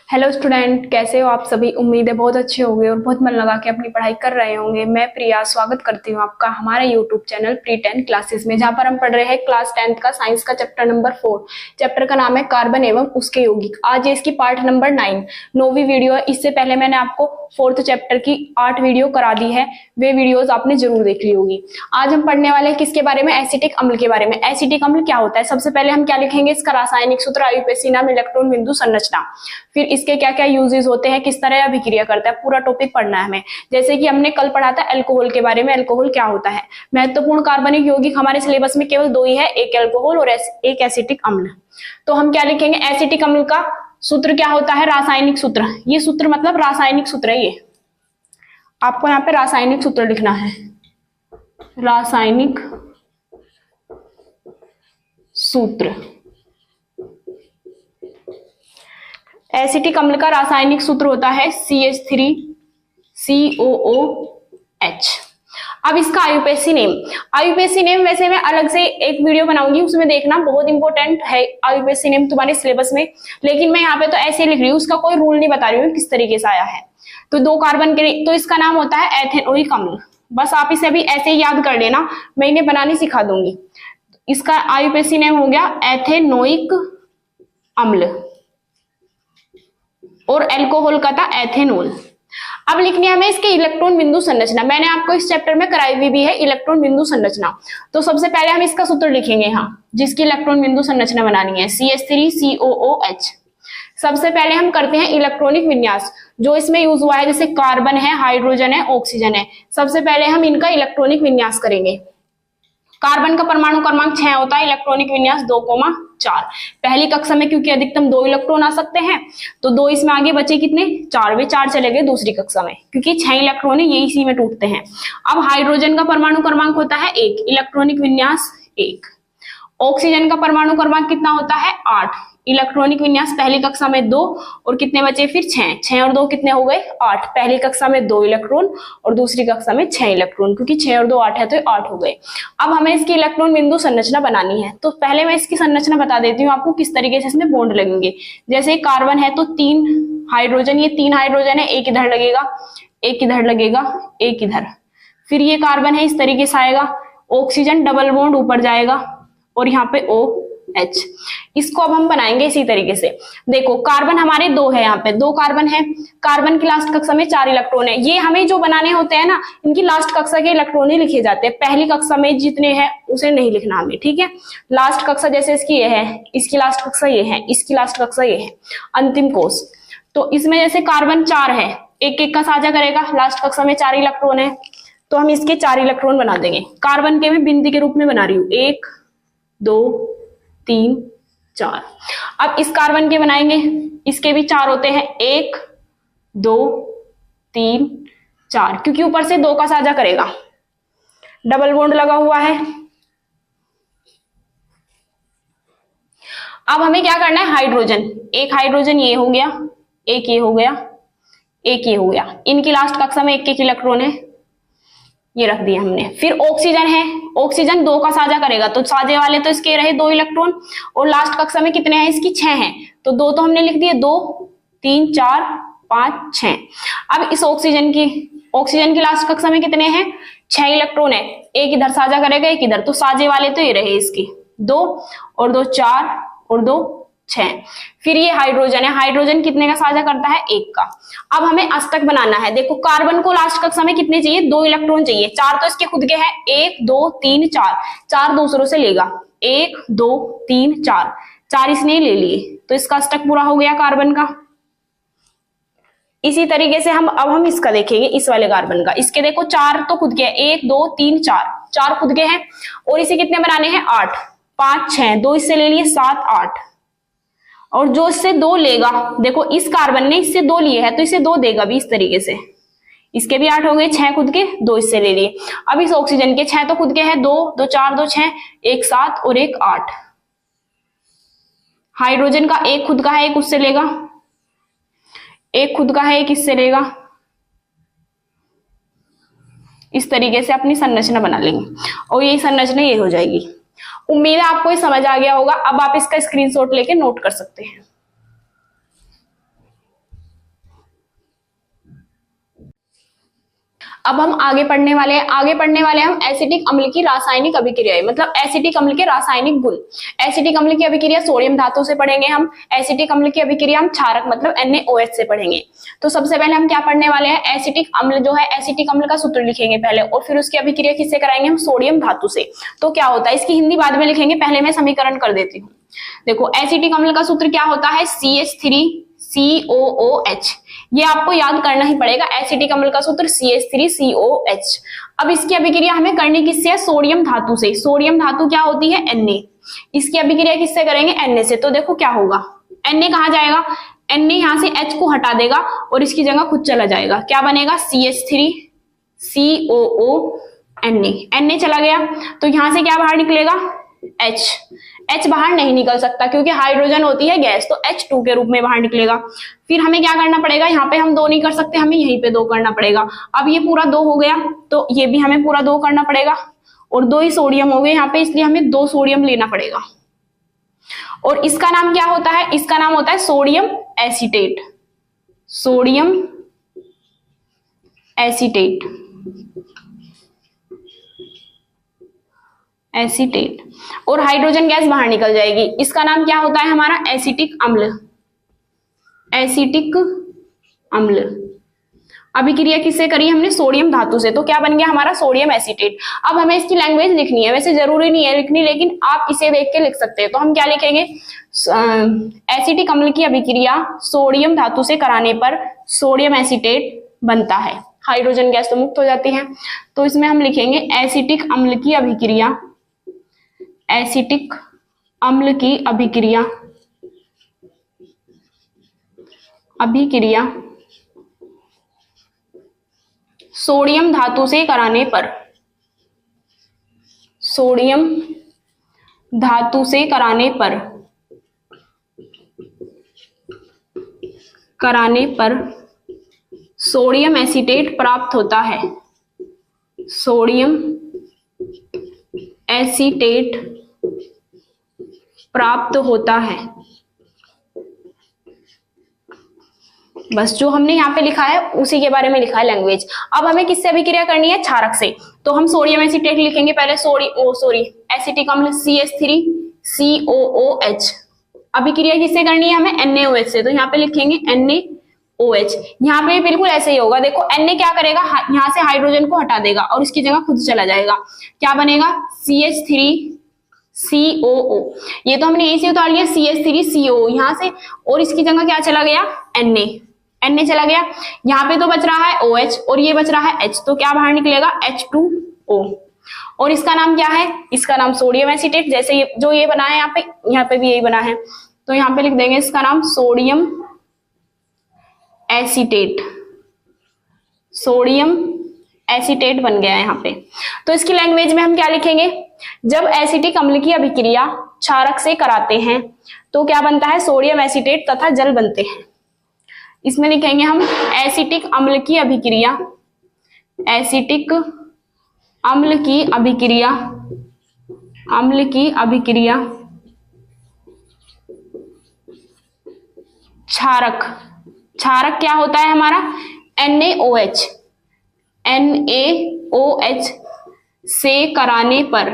Hello student, कैसे हो आप सभी। उम्मीद है बहुत अच्छे होंगे और बहुत मन लगा के अपनी पढ़ाई कर रहे होंगे। मैं प्रिया स्वागत करती हूँ आपका हमारे यूट्यूब चैनल प्री 10 क्लासेस में, जहाँ पर हम पढ़ रहे हैं क्लास 10th का साइंस का चैप्टर नंबर 4। चैप्टर का नाम है कार्बन एवं उसके यौगिक। आज ये इसकी पार्ट नंबर 9 9वीं वीडियो है। इससे पहले मैंने आपको 4th चैप्टर की 8 वीडियो करा दी है, वे वीडियोज आपने जरूर देख ली होगी। आज हम पढ़ने वाले हैं किसके बारे में, एसिटिक अम्ल के बारे में। एसिटिक अम्ल क्या होता है, सबसे पहले हम क्या लिखेंगे, इसका रासायनिक सूत्र, आयुपेसी नाम, इलेक्ट्रॉन बिंदु, संरचना, फिर इसके क्या क्या यूजेस होते हैं, किस तरह अभिक्रिया करता है, पूरा टॉपिक पढ़ना है हमें। जैसे कि हमने कल पढ़ा था अल्कोहल के बारे में, अल्कोहल क्या होता है। महत्वपूर्ण कार्बनिक यौगिक हमारे सिलेबस में केवल 2 ही है, एक अल्कोहल और एक एसिटिक अम्ल। तो हम क्या लिखेंगे, एसिटिक अम्ल का सूत्र क्या होता है, रासायनिक सूत्र। ये सूत्र मतलब रासायनिक सूत्र है, ये आपको यहाँ पे रासायनिक सूत्र लिखना है, रासायनिक सूत्र। एसिटिक अम्ल का रासायनिक सूत्र होता है CH3COOH। अब इसका आयुपेसी नेम, आयुपेसी नेम वैसे मैं अलग से एक वीडियो बनाऊंगी, उसमें देखना, बहुत इंपॉर्टेंट है आयुपेसी नेम तुम्हारे सिलेबस में। लेकिन मैं यहाँ पे तो ऐसे लिख रही हूँ, उसका कोई रूल नहीं बता रही हूँ किस तरीके से आया है। तो 2 कार्बन के, तो इसका नाम होता है एथेनोइक अम्ल। बस आप इसे अभी ऐसे ही याद कर लेना, मैं इन्हें बनानी सिखा दूंगी। इसका आयुपेसी नेम हो गया एथेनोइक अम्ल और अल्कोहल का था एथेनॉल। अब लिखनी है हमें इसके इलेक्ट्रॉन बिंदु संरचना। मैंने आपको इस चैप्टर में कराई हुई भी है इलेक्ट्रॉन बिंदु संरचना। तो सबसे पहले हम इसका सूत्र लिखेंगे यहाँ, जिसकी इलेक्ट्रॉन बिंदु संरचना बनानी है, CH3COOH। सबसे पहले हम करते हैं इलेक्ट्रॉनिक विन्यास, जो इसमें यूज हुआ है, जैसे कार्बन है, हाइड्रोजन है, ऑक्सीजन है। सबसे पहले हम इनका इलेक्ट्रॉनिक विन्यास करेंगे। कार्बन का परमाणु क्रमांक 6 होता है, इलेक्ट्रॉनिक विन्यास 2,4। पहली कक्षा में क्योंकि अधिकतम 2 इलेक्ट्रॉन आ सकते हैं, तो 2 इसमें आगे बचे कितने, 4, वे 4 चले गए दूसरी कक्षा में, क्योंकि 6 इलेक्ट्रॉन है, ये इसी में टूटते हैं। अब हाइड्रोजन का परमाणु क्रमांक होता है 1, इलेक्ट्रॉनिक विन्यास 1। ऑक्सीजन का परमाणु क्रमांक कितना होता है, 8, इलेक्ट्रॉनिक विन्यास पहली कक्षा में 2 और कितने बचे फिर 6, 6 और 2 कितने हो गए 8। पहली कक्षा में 2 इलेक्ट्रॉन और दूसरी कक्षा में 6 इलेक्ट्रॉन, क्योंकि 6 और 2 8 है तो 8 हो गए। अब हमें इसकी इलेक्ट्रॉन बिंदु संरचना बनानी है, तो पहले मैं इसकी संरचना बता देती हूँ आपको, किस तरीके से इसमें बॉन्ड लगेंगे। जैसे कार्बन है तो 3 हाइड्रोजन, ये 3 हाइड्रोजन है, एक इधर लगेगा, एक इधर लगेगा, एक इधर। फिर ये कार्बन है, इस तरीके से आएगा। ऑक्सीजन डबल बॉन्ड ऊपर जाएगा और यहाँ पे OH। इसको अब हम बनाएंगे इसी तरीके से। देखो कार्बन हमारे 2 है, यहाँ पे 2 कार्बन है। कार्बन की लास्ट कक्षा में 4 इलेक्ट्रॉन है। ये हमें जो बनाने होते हैं ना, इनकी लास्ट कक्षा के इलेक्ट्रॉन ही लिखे जाते हैं, पहली कक्षा में जितने हैं उसे नहीं लिखना हमें, ठीक है। लास्ट कक्षा जैसे इसकी ये है, इसकी लास्ट कक्षा ये है, इसकी लास्ट कक्षा ये है, अंतिम कोष। तो इसमें जैसे कार्बन 4 है, एक एक का साझा करेगा, लास्ट कक्षा में 4 इलेक्ट्रॉन है, तो हम इसके 4 इलेक्ट्रॉन बना देंगे। कार्बन के मैं बिंदी के रूप में बना रही हूँ, 1 2 3 4। अब इस कार्बन के बनाएंगे, इसके भी 4 होते हैं, 1 2 3 4, क्योंकि ऊपर से 2 का साझा करेगा, डबल बॉन्ड लगा हुआ है। अब हमें क्या करना है, हाइड्रोजन, एक हाइड्रोजन ये हो गया, एक ये हो गया, एक ये हो गया। इनकी लास्ट कक्षा में 1 1 इलेक्ट्रॉन है, ये रख दिया हमने। फिर ऑक्सीजन है, ऑक्सीजन 2 का साझा करेगा, तो साझे वाले तो इसके रहे 2 इलेक्ट्रॉन, और लास्ट कक्षा में कितने हैं, इसकी 6 हैं, तो 2 तो हमने लिख दिए, 2 3 4 5 6। अब इस ऑक्सीजन की लास्ट कक्षा में कितने हैं, 6 इलेक्ट्रॉन है, एक इधर साझा करेगा, एक इधर, तो साझे वाले तो ये रहे इसकी 2 और 2 4 और 2 6। फिर ये हाइड्रोजन है, हाइड्रोजन कितने का साझा करता है, 1 का। अब हमें अष्टक बनाना है। देखो कार्बन को लास्ट कक्षा में कितने चाहिए, 2 इलेक्ट्रॉन चाहिए, 4 तो इसके खुद के हैं, 1 2 3 4, 4 दूसरों से लेगा, 1 2 3 4, 4 इसने ले लिए, तो इसका अष्टक पूरा हो गया कार्बन का। इसी तरीके से अब हम इसका देखेंगे, इस वाले कार्बन का। इसके देखो 4 तो खुद के हैं, 1 2 3 4, 4 खुद के हैं, और इसे कितने बनाने हैं, 8 5 6, 2 इससे ले लिए, 7 8, और जो इससे 2 लेगा, देखो इस कार्बन ने इससे 2 लिए हैं, तो इसे 2 देगा भी इस तरीके से। इसके भी 8 हो गए, 6 खुद के, 2 इससे ले लिए। अब इस ऑक्सीजन के 6 तो खुद के हैं, 2 2 4 2 6, 1 7 और 1 8। हाइड्रोजन का 1 खुद का है, 1 उससे लेगा, 1 खुद का है, 1 इससे लेगा। इस तरीके से अपनी संरचना बना लेंगे, और यही संरचना ये हो जाएगी। उम्मीद है आपको ये समझ आ गया होगा। अब आप इसका स्क्रीनशॉट लेके नोट कर सकते हैं। अब हम आगे पढ़ने वाले हैं। आगे पढ़ने वाले हैं हम एसिटिक अम्ल की रासायनिक अभिक्रियाएं, मतलब एसिटिक अम्ल के रासायनिक गुण। एसिटिक अम्ल की अभिक्रिया सोडियम धातु से पढ़ेंगे हम। एसिटिक अम्ल की अभिक्रिया हम क्षारक मतलब NaOH से पढ़ेंगे। तो सबसे पहले हम क्या पढ़ने वाले हैं, एसिटिक अम्ल जो है, एसिटिक अम्ल का सूत्र लिखेंगे पहले और फिर उसकी अभिक्रिया किससे कराएंगे हम, सोडियम धातु से। तो क्या होता है, इसकी हिंदी बाद में लिखेंगे, पहले मैं समीकरण कर देती हूँ। देखो एसिटिक अम्ल का सूत्र क्या होता है, CH3COOH। ये आपको याद करना ही पड़ेगा, एसिटिक अम्ल का सूत्र CH3COH। अब इसकी अभिक्रिया हमें करनी किससे है, सोडियम धातु से। सोडियम धातु क्या होती है, Na। इसकी अभिक्रिया किससे करेंगे, Na से। तो देखो क्या होगा, Na कहाँ जाएगा, Na यहाँ से H को हटा देगा और इसकी जगह खुद चला जाएगा। क्या बनेगा, CH3COO Na चला गया। तो यहाँ से क्या बाहर निकलेगा, H बाहर नहीं निकल सकता क्योंकि हाइड्रोजन होती है गैस, तो H2 के रूप में बाहर निकलेगा। फिर हमें क्या करना पड़ेगा, यहाँ पे हम 2 नहीं कर सकते, हमें यहीं पे 2 करना पड़ेगा। अब ये पूरा 2 हो गया तो ये भी हमें पूरा 2 करना पड़ेगा और 2 ही सोडियम हो गए यहाँ पे, इसलिए हमें 2 सोडियम लेना पड़ेगा। और इसका नाम क्या होता है, इसका नाम होता है sodium acetate. Sodium acetate, acetate. और हाइड्रोजन गैस बाहर निकल जाएगी। इसका नाम क्या होता है हमारा, एसिटिक अम्ल। एसिटिक अम्ल। अभिक्रिया किससे करी हमने, सोडियम धातु से। तो क्या बन गया हमारा, सोडियम एसीटेट। अब हमें इसकी लैंग्वेज लिखनी है, वैसे जरूरी नहीं है लिखनी, लेकिन आप इसे देख के लिख सकते हैं। तो हम क्या लिखेंगे, एसिटिक अम्ल की अभिक्रिया सोडियम धातु से कराने पर सोडियम एसीटेट बनता है। हाइड्रोजन गैस तो मुक्त हो जाती है। तो इसमें हम लिखेंगे एसिटिक अम्ल की अभिक्रिया, एसिटिक अम्ल की अभिक्रिया, अभिक्रिया सोडियम धातु से कराने पर, सोडियम धातु से कराने पर सोडियम एसीटेट प्राप्त होता है। सोडियम एसीटेट प्राप्त होता है। बस जो हमने यहाँ पे लिखा है उसी के बारे में लिखा है लैंग्वेज। अब हमें किससे अभिक्रिया करनी है, क्षारक से। तो हम सोडियम एसीटेट लिखेंगे पहले, एसिटिक अम्ल CH3COOH। अभिक्रिया किससे करनी है हमें, NaOH से। तो यहाँ पे लिखेंगे NaOH। यहाँ पे बिल्कुल ऐसे ही होगा। देखो Na क्या करेगा, यहाँ से हाइड्रोजन को हटा देगा और इसकी जगह खुद चला जाएगा। क्या बनेगा, CH3COO। ये तो हमने यहीं से उतार लिया CH3CO यहाँ से, और इसकी जगह क्या चला गया, Na चला गया। यहाँ पे तो बच रहा है OH और ये बच रहा है H। तो क्या बाहर निकलेगा, H2O। और इसका नाम क्या है, इसका नाम सोडियम एसीटेट। जैसे ये जो ये बना है यहाँ पे भी यही बना है, तो यहाँ पे लिख देंगे इसका नाम सोडियम एसीटेट। सोडियम एसीटेट बन गया है यहाँ पे। तो इसकी लैंग्वेज में हम क्या लिखेंगे, जब एसिटिक अम्ल की अभिक्रिया क्षारक से कराते हैं तो क्या बनता है, सोडियम एसीटेट तथा जल बनते हैं। इसमें लिखेंगे हम एसिटिक अम्ल की अभिक्रिया, एसिटिक अम्ल की अभिक्रिया, अम्ल की अभिक्रिया क्षारक। क्षारक क्या होता है हमारा, NaOH। NaOH से कराने पर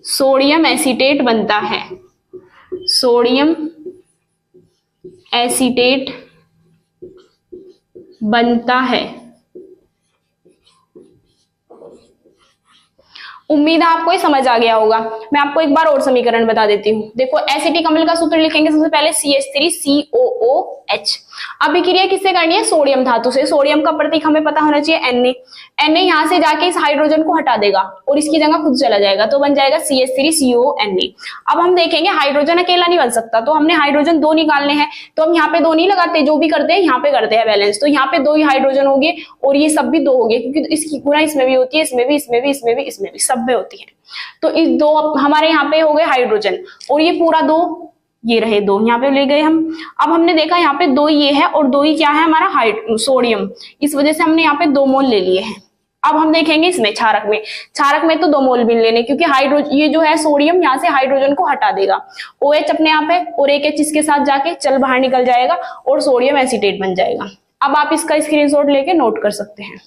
सोडियम एसीटेट बनता है। सोडियम एसीटेट बनता है। उम्मीद है आपको ये समझ आ गया होगा। मैं आपको एक बार और समीकरण बता देती हूँ। देखो एसिटिक अम्ल का सूत्र लिखेंगे सबसे पहले CH3COOH। अभिक्रिया किससे करनी है, सोडियम धातु से। सोडियम का प्रतीक हमें पता होना चाहिए Na। Na यहाँ से जाके इस हाइड्रोजन को हटा देगा और इसकी जगह खुद चला जाएगा, तो बन जाएगा CH3CONa। अब हम देखेंगे हाइड्रोजन अकेला नहीं बन सकता, तो हमने हाइड्रोजन 2 निकालने हैं। तो हम यहाँ पे 2 नहीं लगाते, जो भी करते हैं यहाँ पे करते हैं बैलेंस। तो यहाँ पे 2 ही हाइड्रोजन हो गए और ये सब भी 2 हो गए, क्योंकि इसकी गुणा इसमें भी होती है, इसमें भी, इसमें भी, इसमें भी, इसमें भी, सब में होती है। तो इस 2 हमारे यहाँ पे हो गए हाइड्रोजन और ये पूरा 2, ये रहे 2 यहाँ पे ले गए हम। अब हमने देखा यहाँ पे 2 ये है और 2 ही क्या है हमारा सोडियम, इस वजह से हमने यहाँ पे 2 मोल ले लिए हैं। अब हम देखेंगे इसमें क्षारक में तो 2 मोल भी लेने, क्योंकि हाइड्रोजन ये जो है सोडियम यहाँ से हाइड्रोजन को हटा देगा। OH अपने आप है और एक H इसके साथ जाके चल बाहर निकल जाएगा और सोडियम एसीटेट बन जाएगा। अब आप इसका स्क्रीनशॉट लेके नोट कर सकते हैं।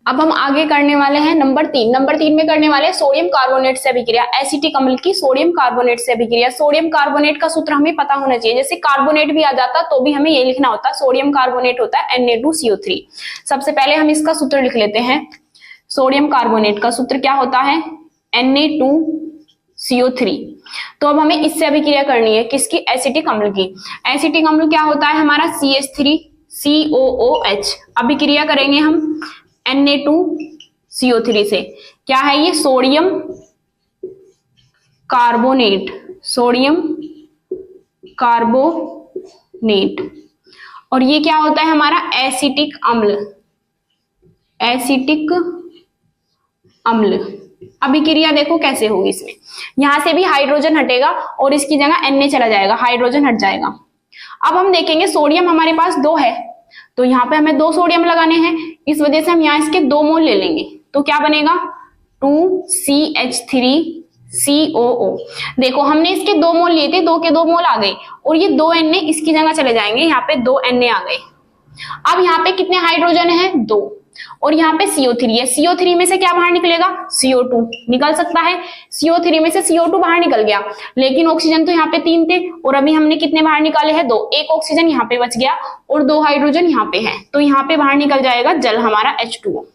अब हम आगे करने वाले हैं नंबर 3। नंबर 3 में करने वाले हैं सोडियम कार्बोनेट से अभिक्रिया, एसिटिक अम्ल की सोडियम कार्बोनेट से अभिक्रिया। सोडियम कार्बोनेट का सूत्र हमें पता होना चाहिए, जैसे कार्बोनेट भी आ जाता तो भी हमें ये लिखना होता, सोडियम कार्बोनेट होता है Na2CO3। सबसे पहले हम इसका सूत्र लिख लेते हैं। सोडियम कार्बोनेट का सूत्र क्या होता है, Na2CO3। तो अब हमें इससे अभिक्रिया करनी है, किसकी, एसिटिक अम्ल की। एसिटिक अम्ल क्या होता है हमारा, CH3COOH। अभिक्रिया करेंगे हम Na2CO3 से, क्या है ये, सोडियम कार्बोनेट, सोडियम कार्बोनेट। और ये क्या होता है हमारा, एसिटिक अम्ल, एसिटिक अम्ल। अभिक्रिया देखो कैसे होगी इसमें, यहां से भी हाइड्रोजन हटेगा और इसकी जगह Na चला जाएगा, हाइड्रोजन हट जाएगा। अब हम देखेंगे सोडियम हमारे पास 2 है, तो यहाँ पे हमें 2 सोडियम लगाने हैं, इस वजह से हम यहाँ इसके 2 मोल ले लेंगे, तो क्या बनेगा, 2CH3COO। देखो हमने इसके 2 मोल लिए थे, 2 के 2 मोल आ गए, और ये 2 Na इसकी जगह चले जाएंगे, यहाँ पे 2 Na आ गए। अब यहाँ पे कितने हाइड्रोजन है, 2, और यहाँ पे CO3 है। CO3 में से क्या बाहर निकलेगा, CO2 निकल सकता है, CO3 में से CO2 बाहर निकल गया, लेकिन ऑक्सीजन तो यहाँ पे 3 थे, और अभी हमने कितने बाहर निकाले हैं, 2। एक ऑक्सीजन यहाँ पे बच गया और 2 हाइड्रोजन यहाँ पे है, तो यहाँ पे बाहर निकल जाएगा जल हमारा H2O।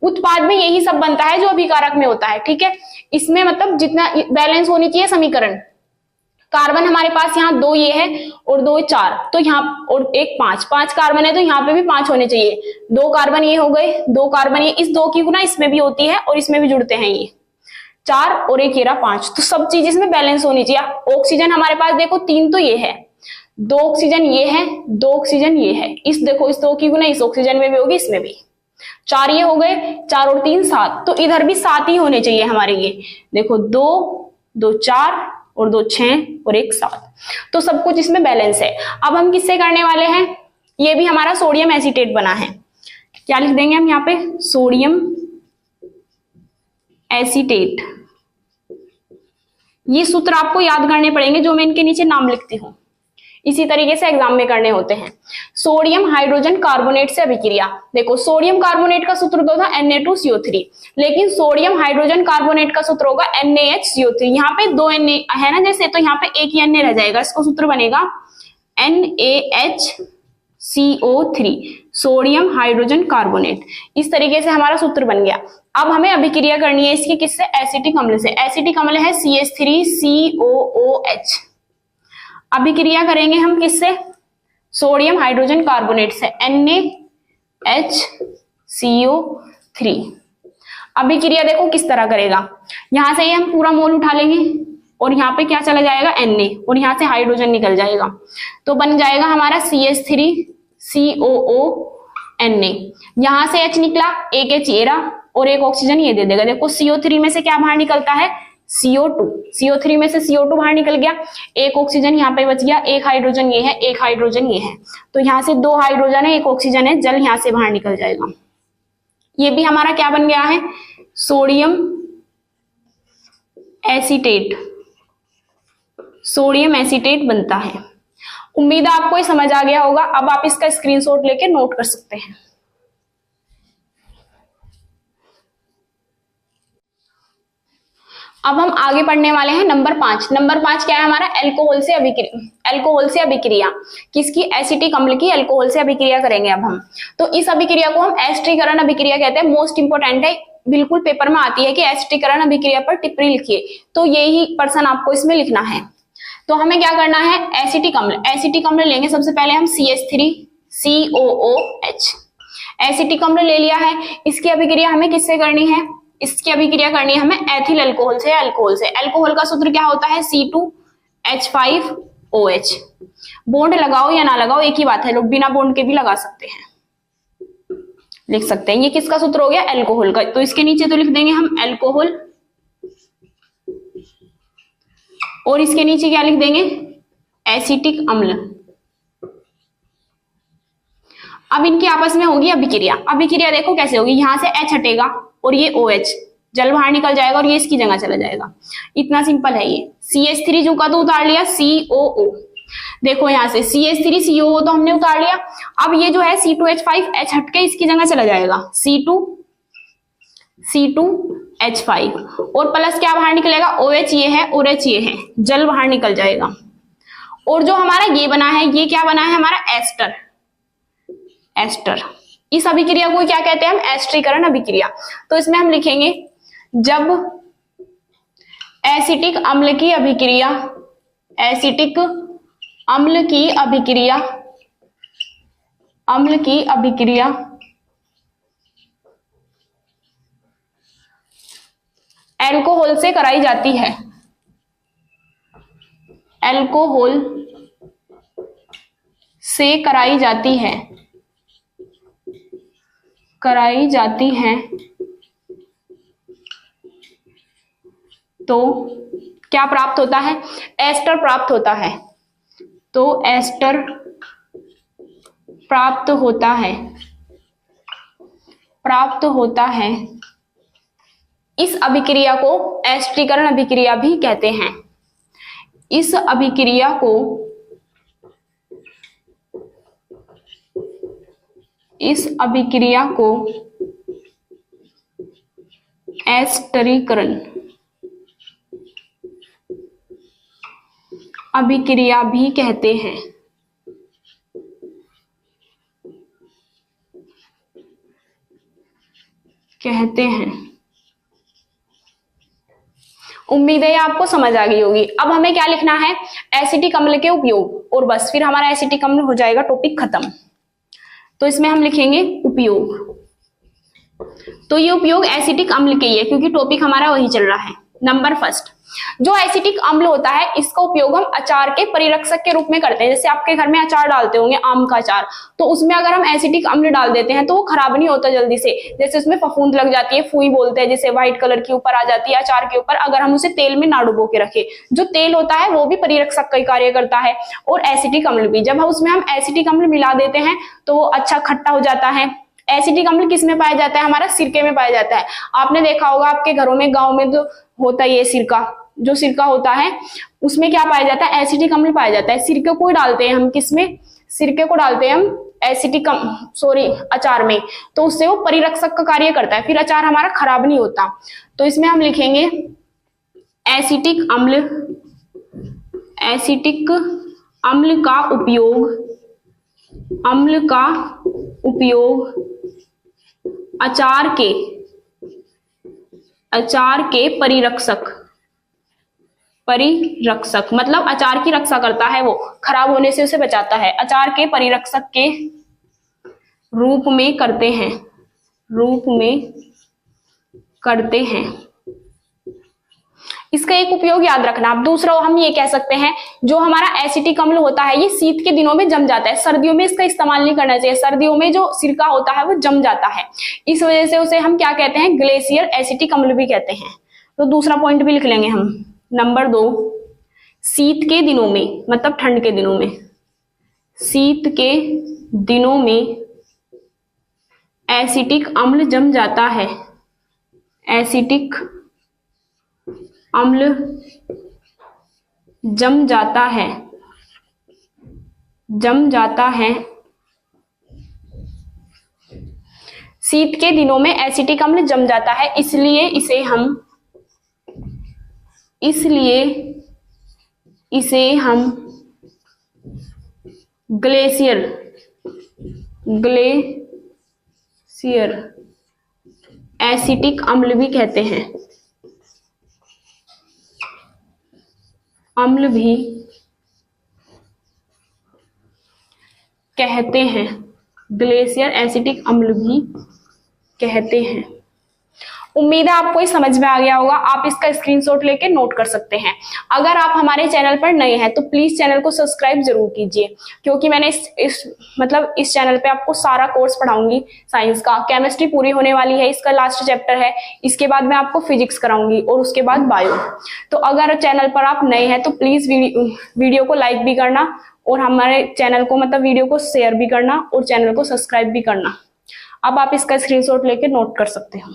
उत्पाद में यही सब बनता है जो अभिकारक में होता है, ठीक है। इसमें मतलब जितना बैलेंस होनी चाहिए समीकरण, कार्बन हमारे पास यहाँ 2 ये है और 2 4, तो यहाँ और 1 5 कार्बन है, तो यहाँ पे भी 5 होने चाहिए। 2 कार्बन ये हो गए, 2 कार्बन ये, इस 2 की गुना इसमें भी होती है और इसमें भी जुड़ते हैं, ये 4 और 1 ये रहा 5, तो सब चीज इसमें बैलेंस होनी चाहिए। ऑक्सीजन हमारे पास देखो 3 तो ये है, 2 ऑक्सीजन ये है, 2 ऑक्सीजन ये है, इस देखो इस 2 की गुना इस ऑक्सीजन में भी होगी, इसमें भी 4 ये हो गए, 4 और 3 7, तो इधर भी 7 ही होने चाहिए हमारे। ये देखो 2 2 4 और 2 6 और 1 7, तो सब कुछ इसमें बैलेंस है। अब हम किससे करने वाले हैं, ये भी हमारा सोडियम एसीटेट बना है, क्या लिख देंगे हम यहाँ पे, सोडियम एसीटेट। ये सूत्र आपको याद करने पड़ेंगे जो मैं इनके नीचे नाम लिखती हूँ, इसी तरीके से एग्जाम में करने होते हैं। सोडियम हाइड्रोजन कार्बोनेट से अभिक्रिया, देखो सोडियम कार्बोनेट का सूत्र तो था Na2CO3, लेकिन सोडियम हाइड्रोजन कार्बोनेट का सूत्र होगा NaHCO3। यहाँ पे 2 Na है ना जैसे, तो यहाँ पे एक ही Na रह जाएगा, इसको सूत्र बनेगा NaHCO3, सोडियम हाइड्रोजन कार्बोनेट। इस तरीके से हमारा सूत्र बन गया। अब हमें अभिक्रिया करनी है इसकी, किससे, एसिटिक अम्ल से। एसिटिक अम्ल है CH3COOH। अभिक्रिया करेंगे हम किससे, सोडियम हाइड्रोजन कार्बोनेट से, NaHCO3। अभिक्रिया देखो किस तरह करेगा, यहां से हम पूरा मोल उठा लेंगे और यहाँ पे क्या चला जाएगा, Na, और यहाँ से हाइड्रोजन निकल जाएगा, तो बन जाएगा हमारा CH3COO Na। यहां से H निकला, एक H ये रहा और एक ऑक्सीजन ये दे देगा। देखो CO3 में से क्या बाहर निकलता है, CO2। CO3 में से CO2 बाहर निकल गया, एक ऑक्सीजन यहाँ पे बच गया, एक हाइड्रोजन ये है, एक हाइड्रोजन ये है, तो यहाँ से 2 हाइड्रोजन है, एक ऑक्सीजन है, जल यहाँ से बाहर निकल जाएगा। ये भी हमारा क्या बन गया है, सोडियम एसीटेट, सोडियम एसीटेट बनता है। उम्मीद है आपको ये समझ आ गया होगा। अब आप इसका स्क्रीनशॉट लेके नोट कर सकते हैं। अब हम आगे पढ़ने वाले हैं नंबर 5। नंबर 5 क्या है हमारा, अल्कोहल से अभिक्रिया। अल्कोहल से अभिक्रिया किसकी, एसिटिक अम्ल की अल्कोहल से अभिक्रिया करेंगे अब हम। तो इस अभिक्रिया को हम एस्ट्रीकरण अभिक्रिया कहते हैं। मोस्ट इंपोर्टेंट है, बिल्कुल पेपर में आती है कि एस्ट्रीकरण अभिक्रिया पर टिप्पणी लिखिए, तो यही पर्सन आपको इसमें लिखना है। तो हमें क्या करना है, एसिटिक अम्ल, एसिटिक अम्ल लेंगे सबसे पहले हम CH3COOH। एसिटिक अम्ल ले लिया है, इसकी अभिक्रिया हमें किससे करनी है, इसकी अभिक्रिया करनी है हमें एथिल अल्कोहल से। अल्कोहल से, अल्कोहल का सूत्र क्या होता है, C2H5OH। बॉन्ड लगाओ या ना लगाओ एक ही बात है, लोग बिना बॉन्ड के भी लगा सकते हैं, लिख सकते हैं। ये किसका सूत्र हो गया, अल्कोहल का, तो इसके नीचे तो लिख देंगे हम अल्कोहल, और इसके नीचे क्या लिख देंगे, एसिटिक अम्ल। अब इनकी आपस में होगी अभिक्रिया। अभिक्रिया देखो कैसे होगी, यहां से H हटेगा और ये OH जल बाहर निकल जाएगा और ये इसकी जगह चला जाएगा। इतना सिंपल है ये। CH3 का तो उतार लिया, COO, देखो यहाँ से CH3 COO तो हमने उतार लिया। अब ये जो है C2H5 H हटके इसकी जगह चला जाएगा, C2H5 और प्लस क्या बाहर निकलेगा, OH ये है और H ये है, जल बाहर निकल जाएगा। और जो हमारा ये बना है, ये क्या बना है हमारा, एस्टर। एस्टर, इस अभिक्रिया को क्या कहते हैं हम, एस्टरीकरण अभिक्रिया। तो इसमें हम लिखेंगे जब एसिटिक अम्ल की अभिक्रिया, एसिटिक अम्ल की अभिक्रिया, अम्ल की अभिक्रिया अल्कोहल से कराई जाती है, अल्कोहल से कराई जाती है, कराई जाती है, तो क्या प्राप्त होता है, एस्टर प्राप्त होता है। तो एस्टर प्राप्त होता है, प्राप्त होता है। इस अभिक्रिया को एस्टरीकरण अभिक्रिया भी कहते हैं। इस अभिक्रिया को, इस अभिक्रिया को एस्टरीकरण अभिक्रिया भी कहते हैं। कहते हैं। उम्मीद है आपको समझ आ गई होगी। अब हमें क्या लिखना है, एसिटिक अम्ल के उपयोग, और बस फिर हमारा एसिटिक अम्ल हो जाएगा टॉपिक खत्म। तो इसमें हम लिखेंगे उपयोग। तो ये उपयोग एसिटिक अम्ल के ही है क्योंकि टॉपिक हमारा वही चल रहा है। नंबर फर्स्ट, जो एसिटिक अम्ल होता है इसका उपयोग हम अचार के परिरक्षक के रूप में करते हैं। जैसे आपके घर में अचार डालते होंगे, आम का अचार, तो उसमें अगर हम एसिटिक अम्ल डाल देते हैं तो वो खराब नहीं होता जल्दी से। जैसे उसमें फफूंद लग जाती है, फुई बोलते हैं, जैसे व्हाइट कलर की ऊपर आ जाती है अचार के ऊपर, अगर हम उसे तेल में ना डुबो के रखें। जो तेल होता है वो भी परिरक्षक का कार्य करता है, और एसिटिक अम्ल भी। जब उसमें हम एसिटिक अम्ल मिला देते हैं तो वो अच्छा खट्टा हो जाता है। एसिटिक अम्ल किस में पाया जाता है, हमारा सिरके में पाया जाता है। आपने देखा होगा आपके घरों में, गाँव में जो होता है ये सिरका, जो सिरका होता है उसमें क्या पाया जाता है, एसिटिक अम्ल पाया जाता है। सिरके को डालते हैं हम, किसमें, सिरके को डालते हैं हम एसिटिक अचार में, तो उससे वो परिरक्षक का कार्य करता है, फिर अचार हमारा खराब नहीं होता। तो इसमें हम लिखेंगे एसिटिक अम्ल, एसिटिक अम्ल का उपयोग, अम्ल का उपयोग अचार के परिरक्षक, परिरक्षक मतलब अचार की रक्षा करता है, वो खराब होने से उसे बचाता है, अचार के परिरक्षक के रूप में करते हैं, रूप में करते हैं। इसका एक उपयोग याद रखना। अब दूसरा हम ये कह सकते हैं, जो हमारा एसिटिक अम्ल होता है ये शीत के दिनों में जम जाता है, सर्दियों में इसका इस्तेमाल नहीं करना चाहिए। सर्दियों में जो सिरका होता है वो जम जाता है, इस वजह से उसे हम क्या कहते हैं, ग्लेशियर एसिटिक अम्ल भी कहते हैं। तो दूसरा पॉइंट भी लिख लेंगे हम। नंबर 2, शीत के दिनों में मतलब ठंड के दिनों में, शीत के दिनों में एसिटिक अम्ल जम जाता है, एसिटिक अम्ल जम जाता है, जम जाता है। शीत के दिनों में एसिटिक अम्ल जम जाता है, इसलिए इसे हम ग्लेशियर एसिटिक अम्ल भी कहते हैं, अम्ल भी कहते हैं, ग्लेशियर एसिटिक अम्ल भी कहते हैं। उम्मीद है आपको ये समझ में आ गया होगा। आप इसका स्क्रीनशॉट लेके नोट कर सकते हैं। अगर आप हमारे चैनल पर नए हैं तो प्लीज चैनल को सब्सक्राइब जरूर कीजिए, क्योंकि मैंने इस चैनल पे आपको सारा कोर्स पढ़ाऊंगी साइंस का। केमिस्ट्री पूरी होने वाली है, इसका लास्ट चैप्टर है, इसके बाद मैं आपको फिजिक्स कराऊंगी और उसके बाद बायो। तो अगर चैनल पर आप नए हैं तो प्लीज वीडियो को लाइक भी करना और हमारे चैनल को वीडियो को शेयर भी करना और चैनल को सब्सक्राइब भी करना। अब आप इसका स्क्रीनशॉट लेके नोट कर सकते हो।